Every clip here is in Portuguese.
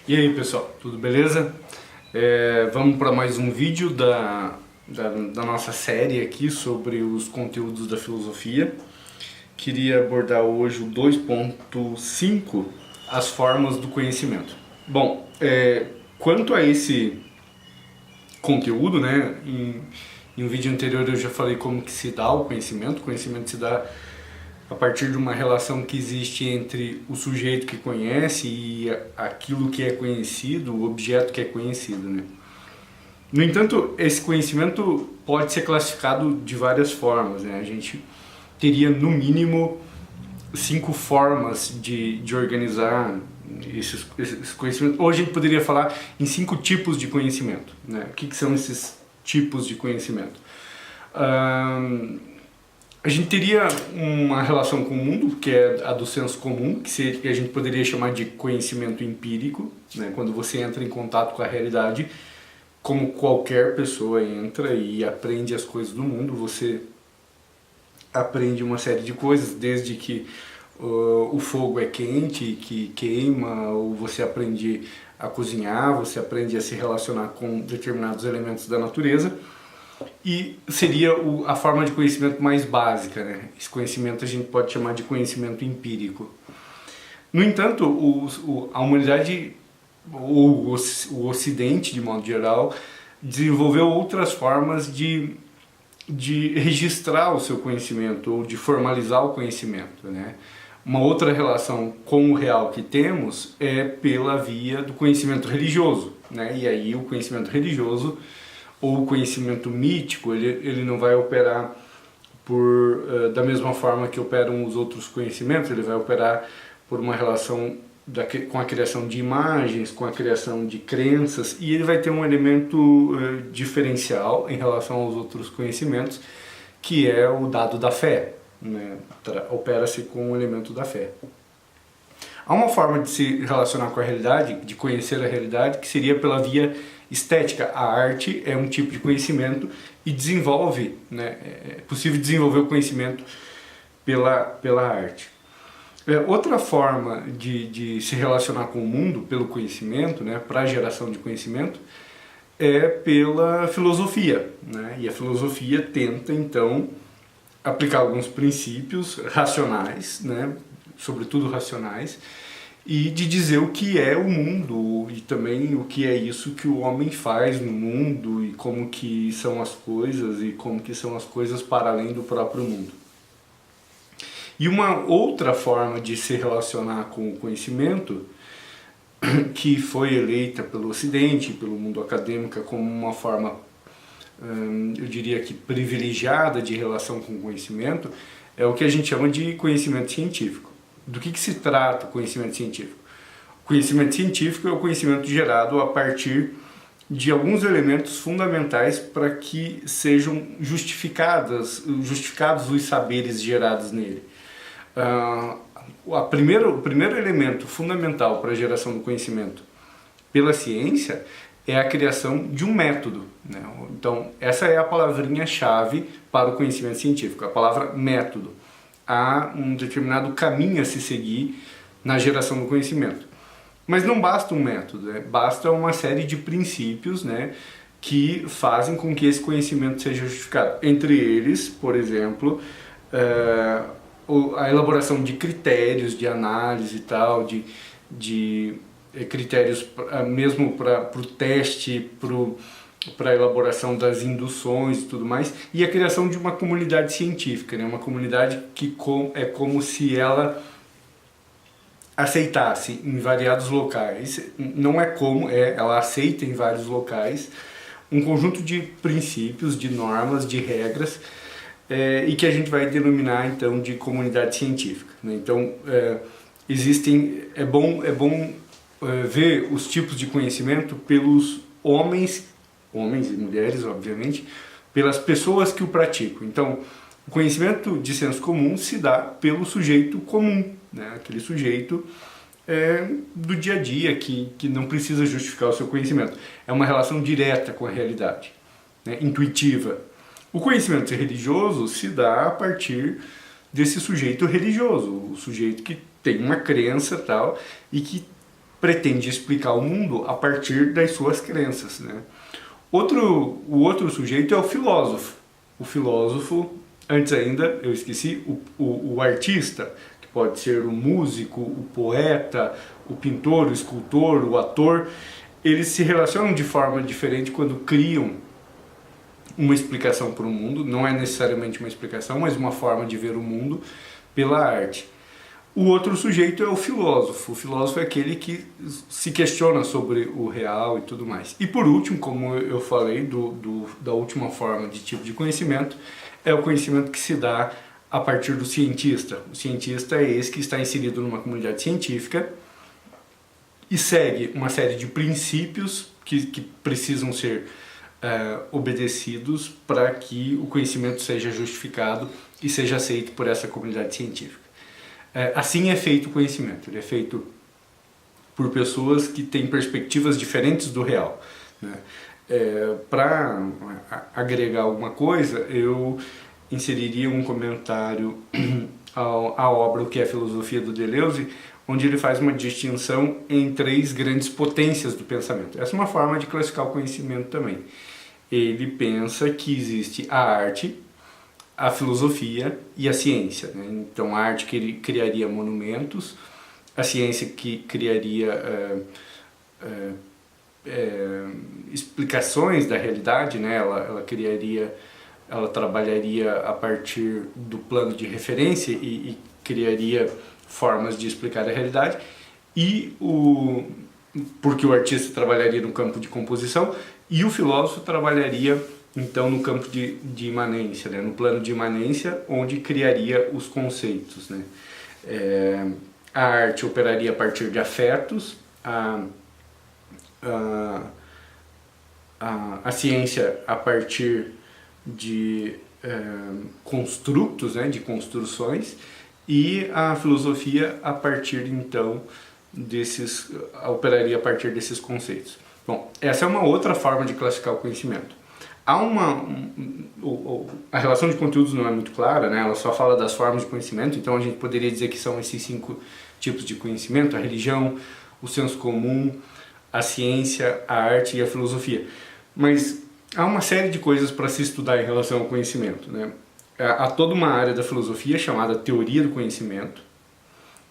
E aí pessoal, tudo beleza? Vamos para mais um vídeo da nossa série aqui sobre os conteúdos da filosofia. Queria abordar hoje o 2.5, as formas do conhecimento. Bom, quanto a esse conteúdo, né, em um vídeo anterior eu já falei como que se dá o conhecimento. O conhecimento se dá a partir de uma relação que existe entre o sujeito que conhece e aquilo que é conhecido, o objeto que é conhecido, né? No entanto, esse conhecimento pode ser classificado de várias formas, né? A gente teria, no mínimo, 5 formas de organizar esses conhecimentos. Ou a gente poderia falar em 5 tipos de conhecimento, né? O que são esses tipos de conhecimento? A gente teria uma relação com o mundo, que é a do senso comum, que a gente poderia chamar de conhecimento empírico, né? Quando você entra em contato com a realidade, como qualquer pessoa entra e aprende as coisas do mundo, você aprende uma série de coisas, desde que o fogo é quente, que queima, ou você aprende a cozinhar, você aprende a se relacionar com determinados elementos da natureza. E seria a forma de conhecimento mais básica, né? Esse conhecimento a gente pode chamar de conhecimento empírico. No entanto, a humanidade, ou o Ocidente de modo geral, desenvolveu outras formas de registrar o seu conhecimento, ou de formalizar o conhecimento, né? Uma outra relação com o real que temos é pela via do conhecimento religioso, né? E aí o conhecimento religioso ou o conhecimento mítico, ele não vai operar da mesma forma que operam os outros conhecimentos, ele vai operar por uma relação com a criação de imagens, com a criação de crenças, e ele vai ter um elemento diferencial em relação aos outros conhecimentos, que é o dado da fé, né? Opera-se com o elemento da fé. Há uma forma de se relacionar com a realidade, de conhecer a realidade, que seria pela via estética. A arte é um tipo de conhecimento e desenvolve, né, é possível desenvolver o conhecimento pela arte. Outra forma de se relacionar com o mundo, pelo conhecimento, né, para a geração de conhecimento, é pela filosofia, né? E a filosofia tenta, então, aplicar alguns princípios racionais, né, sobretudo racionais, e de dizer o que é o mundo e também o que é isso que o homem faz no mundo e como que são as coisas e como que são as coisas para além do próprio mundo. E uma outra forma de se relacionar com o conhecimento, que foi eleita pelo Ocidente, pelo mundo acadêmico, como uma forma, eu diria que privilegiada de relação com o conhecimento, é o que a gente chama de conhecimento científico. Do que se trata o conhecimento científico? O conhecimento científico é o conhecimento gerado a partir de alguns elementos fundamentais para que sejam justificados os saberes gerados nele. O primeiro elemento fundamental para a geração do conhecimento pela ciência é a criação de um método, né? Então, essa é a palavrinha-chave para o conhecimento científico, a palavra método. Há um determinado caminho a se seguir na geração do conhecimento. Mas não basta um método, né? Basta uma série de princípios, né, que fazem com que esse conhecimento seja justificado. Entre eles, por exemplo, a elaboração de critérios de análise e tal, de critérios mesmo para o teste, para a elaboração das induções e tudo mais, e a criação de uma comunidade científica, né? Uma comunidade que é como se ela aceitasse em variados locais, não é como, ela aceita em vários locais um conjunto de princípios, de normas, de regras, e que a gente vai denominar então de comunidade científica, né? Então é bom ver os tipos de conhecimento pelos homens e mulheres, obviamente, pelas pessoas que o praticam. Então, o conhecimento de senso comum se dá pelo sujeito comum, né? Aquele sujeito do dia a dia que não precisa justificar o seu conhecimento. É uma relação direta com a realidade, né? Intuitiva. O conhecimento religioso se dá a partir desse sujeito religioso, o sujeito que tem uma crença tal e que pretende explicar o mundo a partir das suas crenças, né? O outro sujeito é o filósofo. O filósofo, antes ainda, eu esqueci, o artista, que pode ser o músico, o poeta, o pintor, o escultor, o ator, eles se relacionam de forma diferente quando criam uma explicação para o mundo, não é necessariamente uma explicação, mas uma forma de ver o mundo pela arte. O outro sujeito é o filósofo. O filósofo é aquele que se questiona sobre o real e tudo mais. E por último, como eu falei da última forma de tipo de conhecimento, é o conhecimento que se dá a partir do cientista. O cientista é esse que está inserido numa comunidade científica e segue uma série de princípios que precisam ser obedecidos para que o conhecimento seja justificado e seja aceito por essa comunidade científica. Assim é feito o conhecimento, ele é feito por pessoas que têm perspectivas diferentes do real, né? Para agregar alguma coisa, eu inseriria um comentário à obra O que é a Filosofia do Deleuze, onde ele faz uma distinção em 3 grandes potências do pensamento. Essa é uma forma de classificar o conhecimento também. Ele pensa que existe a arte, a filosofia e a ciência, né? Então a arte que criaria monumentos, a ciência que criaria explicações da realidade, né? Ela trabalharia a partir do plano de referência e criaria formas de explicar a realidade, porque o artista trabalharia no campo de composição e o filósofo trabalharia então no campo de imanência, né? No plano de imanência, onde criaria os conceitos, né? A arte operaria a partir de afetos, a ciência a partir de construtos, né? De construções, e a filosofia a partir então operaria a partir desses conceitos. Bom, essa é uma outra forma de classificar o conhecimento. A relação de conteúdos não é muito clara, né? Ela só fala das formas de conhecimento, então a gente poderia dizer que são esses 5 tipos de conhecimento: a religião, o senso comum, a ciência, a arte e a filosofia. Mas há uma série de coisas para se estudar em relação ao conhecimento, né? Há toda uma área da filosofia chamada teoria do conhecimento,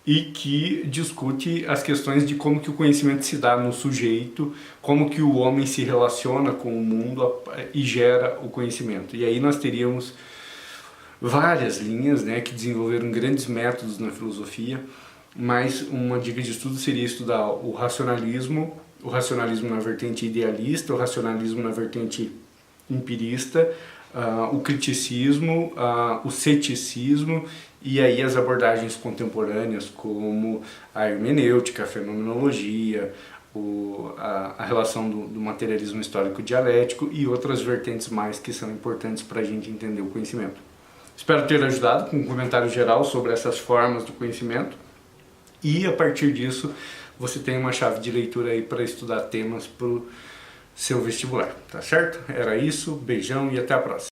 e que discute as questões de como que o conhecimento se dá no sujeito, como que o homem se relaciona com o mundo e gera o conhecimento. E aí nós teríamos várias linhas, né, que desenvolveram grandes métodos na filosofia, mas uma dica de estudo seria estudar o racionalismo na vertente idealista, o racionalismo na vertente empirista, o criticismo, o ceticismo e aí as abordagens contemporâneas como a hermenêutica, a fenomenologia, a relação do materialismo histórico dialético e outras vertentes mais que são importantes para a gente entender o conhecimento. Espero ter ajudado com um comentário geral sobre essas formas do conhecimento e a partir disso você tem uma chave de leitura aí para estudar temas para o seu vestibular, tá certo? Era isso, beijão e até a próxima.